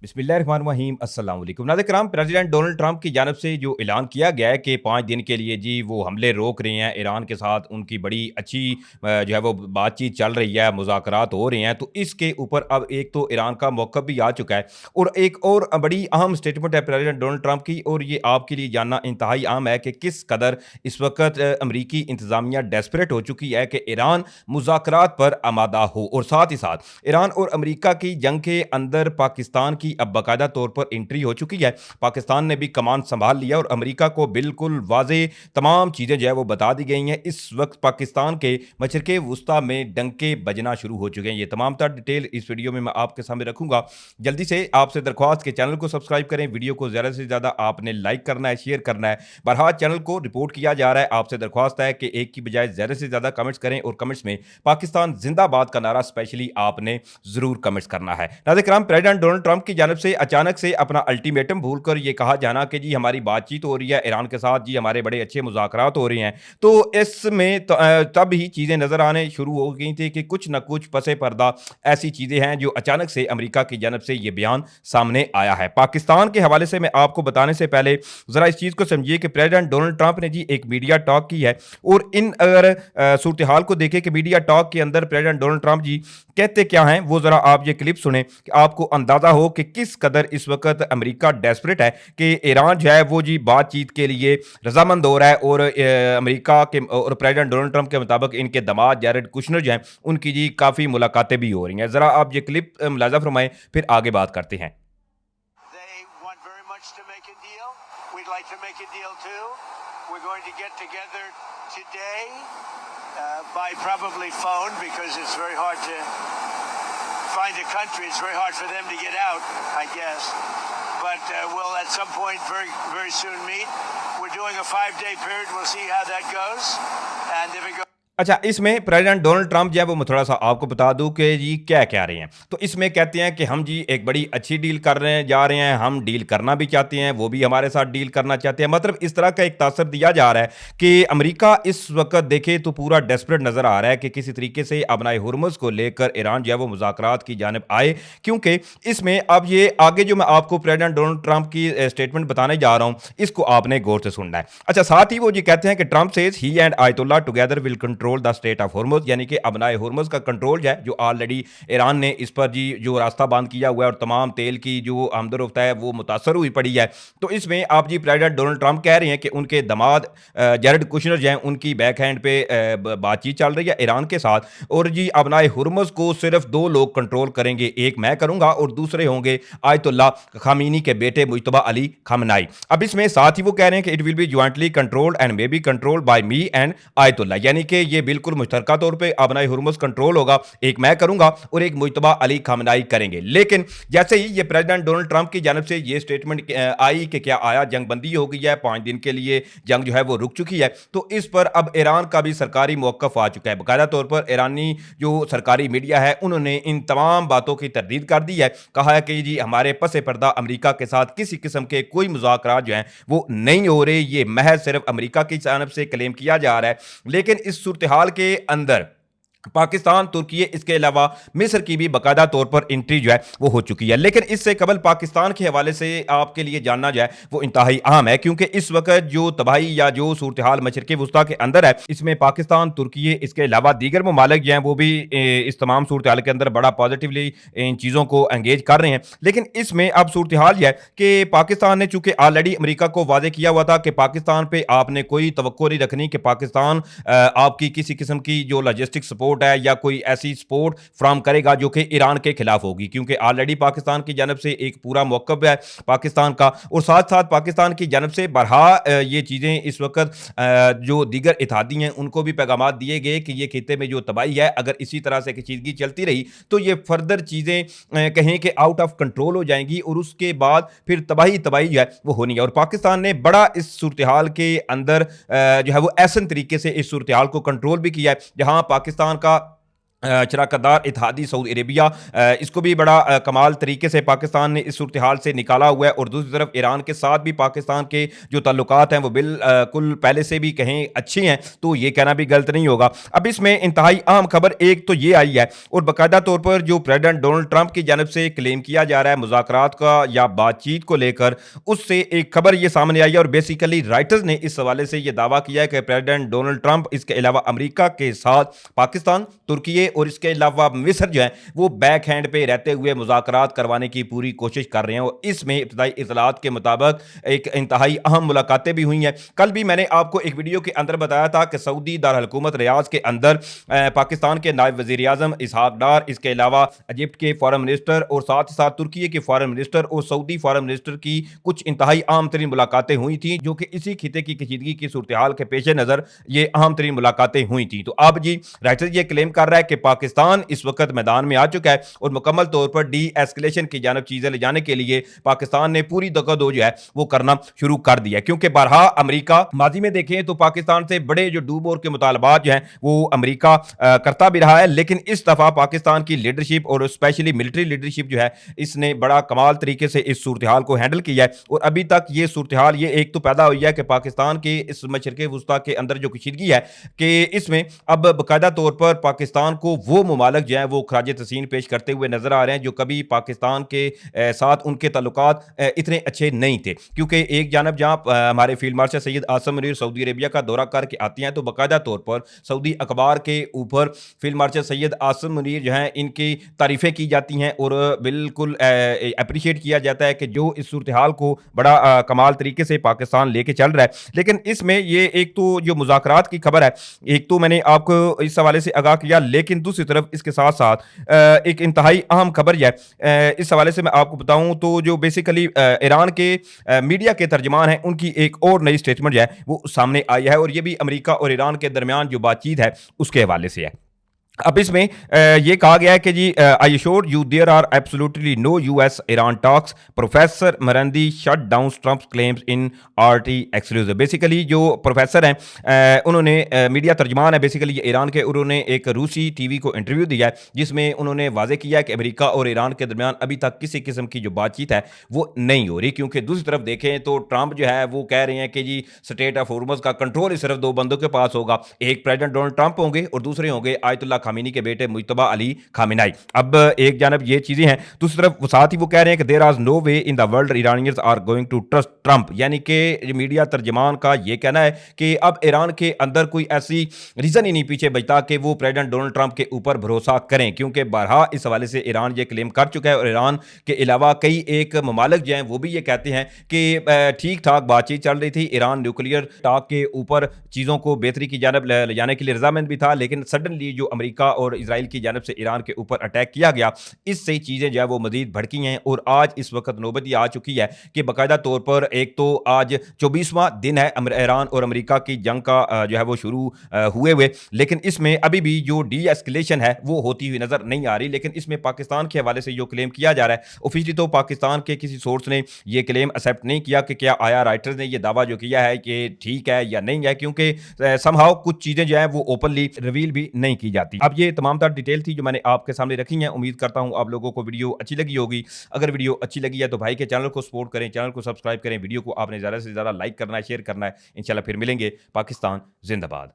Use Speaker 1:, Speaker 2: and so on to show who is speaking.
Speaker 1: बिस्मिल्लाहिर्रहमानिर्रहीम अस्सलाम वालेकुम। नाज़रीन, प्रेसिडेंट डोनाल्ड ट्रंप की जानब से जो ऐलान किया गया है कि 5 दिन के लिए जी वो हमले रोक रहे हैं ईरान के साथ, उनकी बड़ी अच्छी जो है वो बातचीत चल रही है, मुज़ाकरात हो रहे हैं, तो इसके ऊपर अब एक तो ईरान का मौक़िफ़ भी आ चुका है और एक और बड़ी अहम स्टेटमेंट है प्रेसिडेंट डोनाल्ड ट्रंप की, और ये आपके लिए जानना इंतहाई अहम है कि किस कदर इस वक़्त अमरीकी इंतज़ामिया डेस्परेट हो चुकी है कि ईरान मुज़ाकरात पर आमादा हो, और साथ ही साथ ईरान और अमरीका की जंग के अंदर पाकिस्तान की अब बाकायदा तौर पर एंट्री हो चुकी है। पाकिस्तान ने भी कमान संभाल लिया और अमरीका को बिल्कुल वाज़ेह तमाम चीज़ें जो है वो बता दी गई हैं। इस वक्त पाकिस्तान के मशरिक़े वुस्ता में डंके बजना शुरू हो चुके हैं। ये तमाम तर डिटेल इस वीडियो में मैं आपके सामने रखूंगा। जल्दी से आपसे दरख्वास्त के चैनल को सब्सक्राइब करें, वीडियो को ज़्यादा से ज़्यादा आपने लाइक करना है, शेयर करना है। बहरहाल चैनल को रिपोर्ट किया जा रहा है, आपसे दरख्वास्त है कि एक की बजाय ज़्यादा से ज़्यादा कमेंट्स करें और कमेंट्स में पाकिस्तान जिंदाबाद का नारा स्पेशली आपने ज़रूर कमेंट्स करना है। नाज़रीन, प्रेसिडेंट डोनाल्ड ट्रंप की जानब से अचानक से अपना अल्टीमेटम भूलकर ये कहा जाना कि जी हमारी बातचीत हो रही है ईरान के साथ, जी हमारे बड़े अच्छे मुज़ाकरात हो रहे हैं, तो इसमें तब ही चीज़ें नज़र आने शुरू हो गई थी कि कुछ न कुछ पसे पर्दा ऐसी चीज़ें हैं जो अचानक से अमेरिका की जानब से ये बयान सामने आया है। पाकिस्तान के हवाले से मैं आपको बताने से पहले ज़रा इस चीज़ को समझिए कि प्रेसिडेंट डोनाल्ड ट्रंप ने जी एक मीडिया टॉक की है, और इन अगर सूरत हाल को देखें कि मीडिया टॉक के अंदर प्रेसिडेंट डोनाल्ड ट्रंप जी कहते क्या हैं, वो ज़रा आप ये क्लिप सुने कि आपको अंदाज़ा हो कि किस कदर इस वक्त अमेरिका डेस्परेट है कि ईरान जो है वो जी बातचीत के लिए रजामंद हो रहा है, और अमेरिका के और प्रेसिडेंट डोनाल्ड ट्रंप के मुताबिक इनके दामाद जैरेड कुशनर जो हैं उनकी जी काफ़ी मुलाकातें भी हो रही हैं। ज़रा आप ये क्लिप मुलाजा फरमाएं, फिर आगे बात करते हैं।
Speaker 2: By probably phone because it's very hard to find a country. It's very hard for them to get out, I guess. But we'll at some point very soon meet. We're doing a 5-day period. We'll see how that goes. And if it goes
Speaker 1: अच्छा, इसमें president Donald Trump जो है वो मैं थोड़ा सा आपको बता दूं कि जी क्या कह रहे हैं। तो इसमें कहते हैं कि हम जी एक बड़ी अच्छी डील कर रहे हैं, जा रहे हैं, हम डील करना भी चाहते हैं, वो भी हमारे साथ डील करना चाहते हैं। मतलब इस तरह का एक तासर दिया जा रहा है कि अमेरिका इस वक्त देखे तो पूरा डेस्परेट नजर आ रहा है कि किसी तरीके से अपनाए हुर्मुज़ को लेकर ईरान जो है वो मुज़ाकरात की जानिब आए, क्योंकि इसमें अब ये आगे जो मैं आपको प्रेसिडेंट डोनाल्ड ट्रंप की स्टेटमेंट बताने जा रहा हूँ, इसको आपने गौर से सुनना है। अच्छा, साथ ही वो ये कहते हैं कि Trump says he and Ayatollah together will control the state of Hormuz, यानी कि अपनाए हुर्मुज़ का कंट्रोल है जो ऑलरेडी ईरान ने इस पर जी जो रास्ता बंद किया हुआ है और तमाम तेल की जो आमदरफ्त है वो मुतासर हुई पड़ी है। तो इसमें आप जी प्रेसिडेंट डोनाल्ड ट्रंप कह रहे हैं कि उनके दामाद जैरेड कुशनर जो हैं उनकी बैक हैंड पे बातचीत चल रही है ईरान के साथ, और जी अपनाए हुर्मुज़ को सिर्फ 2 लोग कंट्रोल करेंगे, एक मैं करूंगा और दूसरे होंगे आयतुल्लाह खामीनी के बेटे मुज्तबा अली खामनाई। अब इसमें साथ ही वो कह रहे हैं कि it will be jointly controlled and may be controlled by me and Ayatollah, यानी कि ये बिल्कुल मुश्तरका तौर पे अपनाए हुर्मुज़ कंट्रोल होगा, एक मैं करूंगा और एक मुज्तबा अली खामनाई करेंगे। लेकिन जैसे ही ये प्रेसिडेंट डोनाल्ड ट्रंप की जानब से ये स्टेटमेंट आई कि क्या आया जंगबंदी हो गई है, 5 दिन के लिए जंग जो है वो रुक चुकी है, तो इस पर अब ईरान का भी सरकारी मौक़िफ़ आ चुका है। बाकायदा तौर पर ईरानी जो सरकारी मीडिया है उन्होंने इन तमाम बातों की तरदीद कर दी है, कहा है कि जी हमारे पसे पर्दा अमेरिका के साथ किसी किस्म के कोई मुज़ाकरात जो हैं वो नहीं हो रहे, ये महज सिर्फ अमेरिका की जानब से क्लेम किया जा रहा है। लेकिन इस सूरत हाल के अंदर पाकिस्तान, तुर्की, इसके अलावा मिस्र की भी बाकायदा तौर पर एंट्री जो है वो हो चुकी है। लेकिन इससे कबल पाकिस्तान के हवाले से आपके लिए जानना जो है वो इंतहाई अहम है, क्योंकि इस वक्त जो तबाही या जो सूरत हाल मशरिक़ वुस्ता के अंदर है, इसमें पाकिस्तान, तुर्की, इसके अलावा दीगर ममालिक जो हैं वो भी इस तमाम सूरत हाल के अंदर बड़ा पॉजिटिवली इन चीज़ों को एंगेज कर रहे हैं। लेकिन इसमें अब सूरत हाल यह है कि पाकिस्तान ने चूंकि ऑलरेडी अमेरिका को वादे किया हुआ था कि पाकिस्तान पर आपने कोई तवक्को नहीं रखनी कि पाकिस्तान आपकी किसी किस्म की जो लॉजिस्टिक सपोर्ट है या कोई ऐसी सपोर्ट फ्राहम करेगा जो कि ईरान के खिलाफ होगी, क्योंकि ऑलरेडी पाकिस्तान की जानब से एक पूरा मौक़िफ़ है पाकिस्तान का, और साथ साथ पाकिस्तान की जानब से बरहा ये चीज़ें इस वक्त जो दीगर इत्तेहादी हैं उनको भी पैगाम दिए गए कि ये खित्ते में जो तबाही है अगर इसी तरह से कशीदगी चलती रही तो ये फर्दर चीज़ें कहें कि आउट ऑफ कंट्रोल हो जाएंगी, और उसके बाद फिर तबाही जो है वो होनी है। और पाकिस्तान ने बड़ा इस सूरत हाल के अंदर जो है वो ऐसा तरीके से इस सूरत हाल को कंट्रोल भी किया है, जहाँ पाकिस्तान का शराकतदार इत्तेहादी सऊदी अरेबिया, इसको भी बड़ा कमाल तरीके से पाकिस्तान ने इस सूरत हाल से निकाला हुआ है। और दूसरी तरफ ईरान के साथ भी पाकिस्तान के जो ताल्लुकात हैं वो बिल्कुल पहले से भी कहीं अच्छे हैं, तो ये कहना भी गलत नहीं होगा। अब इसमें इंतहाई अहम खबर एक तो ये आई है, और बाकायदा तौर पर जो प्रेसिडेंट डोनाल्ड ट्रंप की जानब से क्लेम किया जा रहा है मुज़ाकरात का या बातचीत को लेकर, उससे एक खबर ये सामने आई है। और बेसिकली राइटर्स ने इस हवाले से ये दावा किया है कि प्रेसिडेंट डोनाल्ड ट्रंप इसके अलावा अमेरिका के साथ पाकिस्तान, तुर्की और इसके अलावा मिस्र जो है वो बैक हैंड पे रहते हुए मुज़ाकरात करवाने की पूरी कोशिश कर रहे हैं। और इसमें इब्तदाई इतलात के मुताबिक एक इंतहाई अहम मुलाकातें भी हुई हैं। कल भी मैंने आपको एक वीडियो के अंदर बताया था कि सऊदी दारकूमत रियाज के अंदर पाकिस्तान के नायब वज़ीर आज़म इसहाक डार, इसके अलावा इजिप्ट के फॉरेन मिनिस्टर और साथ ही साथ तुर्की के फॉरेन मिनिस्टर और सऊदी फॉरेन मिनिस्टर की कुछ इंतहाई अहम तरीन मुलाकातें हुई थी, जो कि इसी खिते की कशीदगी की सूरत हाल के पेश नज़र ये अहम तरीन मुलाकातें हुई थी। तो अब जी राइटर ये क्लेम कर रहा है कि पाकिस्तान इस वक्त मैदान में आ चुका है और मुकम्मल तौर पर डी एस्केलेशन की जानब चीजें ले जाने के लिए पाकिस्तान ने पूरी दगो जो है वो करना शुरू कर दिया। क्योंकि बारहा अमेरिका माजी में देखें तो पाकिस्तान से बड़े जो डू बोर के मुतालबात जो हैं वो अमेरिका करता भी रहा है, लेकिन इस दफा पाकिस्तान की लीडरशिप और स्पेशली मिलिट्री लीडरशिप जो है इसने बड़ा कमाल तरीके से इस सूरत हाल को हैंडल किया है। और अभी तक ये सूरत हाल ये एक तो पैदा हुई है कि पाकिस्तान के इस मशरक़ वुस्ता के अंदर जो कशीदगी है कि इसमें अब बाकायदा तौर पर पाकिस्तान को वो मुमालिक जो है वो खराज तहसीन पेश करते हुए नजर आ रहे हैं जो कभी पाकिस्तान के साथ उनके ताल्लुकात इतने अच्छे नहीं थे। क्योंकि एक जानब जहाँ हमारे field marshal Syed Asim Munir Saudi Arabia का दौरा करके आती हैं तो बाकायदा तौर पर सऊदी अखबार के ऊपर फील्ड मार्शल सैयद आसम मुनीर जो हैं इनकी तारीफ़ें की जाती हैं और बिल्कुल अप्रिशिएट किया जाता है कि जो इस सूरत हाल को बड़ा कमाल तरीके से पाकिस्तान लेके चल रहा है। लेकिन इसमें ये एक तो जो मुज़ाकरात की खबर है, एक तो मैंने आपको इस हवाले से आगाह किया, लेकिन दूसरी तरफ इसके साथ साथ एक इंतहाई अहम खबर है। इस हवाले से मैं आपको बताऊं तो जो बेसिकली ईरान के मीडिया के तर्जमान हैं उनकी एक और नई स्टेटमेंट जो है वो सामने आई है और ये भी अमेरिका और ईरान के दरमियान जो बातचीत है उसके हवाले से है। अब इसमें ये कहा गया है कि जी I assure you there are absolutely no US Iran talks, professor Marandi shut down Trump's claims in RT exclusive. Basically जो प्रोफेसर हैं उन्होंने मीडिया तर्जमान है बेसिकली ये ईरान के, उन्होंने एक रूसी टीवी को इंटरव्यू दिया है जिसमें उन्होंने वाजे किया है कि अमेरिका और ईरान के दरमियान अभी तक किसी किस्म की जो बातचीत है वो नहीं हो रही। क्योंकि दूसरी तरफ देखें तो ट्रंप जो है वो कह रहे हैं कि जी स्टेट ऑफ हॉर्मज़ का कंट्रोल ही सिर्फ दो बंदों के पास होगा, एक प्रेसिडेंट डोनाल्ड ट्रंप होंगे और दूसरे होंगे आयतुल्लाह खामिनी के बेटे मुज्तबा अली खामिनाई। अब एक जानब ये चीजें हैं, दूसरी तरफ साथ ही वो कह रहे हैं कि there are no way in the world Iranians are going to trust Trump. यानी कि मीडिया तर्जमान का ये कहना है कि अब ईरान के अंदर कोई ऐसी रीजन ही नहीं पीछे बचता कि वो प्रेसिडेंट डोनाल्ड ट्रंप के ऊपर भरोसा करें। क्योंकि बारहा इस हवाले से ईरान ये क्लेम कर चुका है और ईरान के अलावा कई एक ममालिक जो हैं वो भी ये कहते हैं कि ठीक ठाक बातचीत चल रही थी, ईरान न्यूक्लियर टॉक के ऊपर चीज़ों को बेहतरी की जानब ले जाने के लिए रजामंद भी था, लेकिन सडनली जो अमेरिका और इजराइल की जानब से ईरान के ऊपर अटैक किया गया, इससे चीज़ें जो है वो मजीद भड़की हैं। और आज इस वक्त नौबत ये आ चुकी है कि बाकायदा तौर पर एक तो आज 24वां दिन है ईरान और अमेरिका की जंग का जो है वो शुरू हुए, लेकिन इसमें अभी भी जो डी एस्केलेशन है वो होती हुई नजर नहीं आ रही। लेकिन इसमें पाकिस्तान के हवाले से जो क्लेम किया जा रहा है, ऑफिशियली तो पाकिस्तान के किसी सोर्स ने ये क्लेम एक्सेप्ट नहीं किया कि क्या आया राइटर्स ने ये दावा जो किया है कि ठीक है या नहीं है, क्योंकि समहाउ कुछ चीज़ें जो है वो ओपनली रिवील भी नहीं की जाती। अब ये तमाम तर डिटेल थी जो मैंने आपके सामने रखी हैं। उम्मीद करता हूं आप लोगों को वीडियो अच्छी लगी होगी। अगर वीडियो अच्छी लगी है तो भाई के चैनल को सपोर्ट करें, चैनल को सब्सक्राइब करें, वीडियो को आपने ज़्यादा से ज़्यादा लाइक करना है, शेयर करना है। इंशाल्लाह फिर मिलेंगे। पाकिस्तान जिंदाबाद।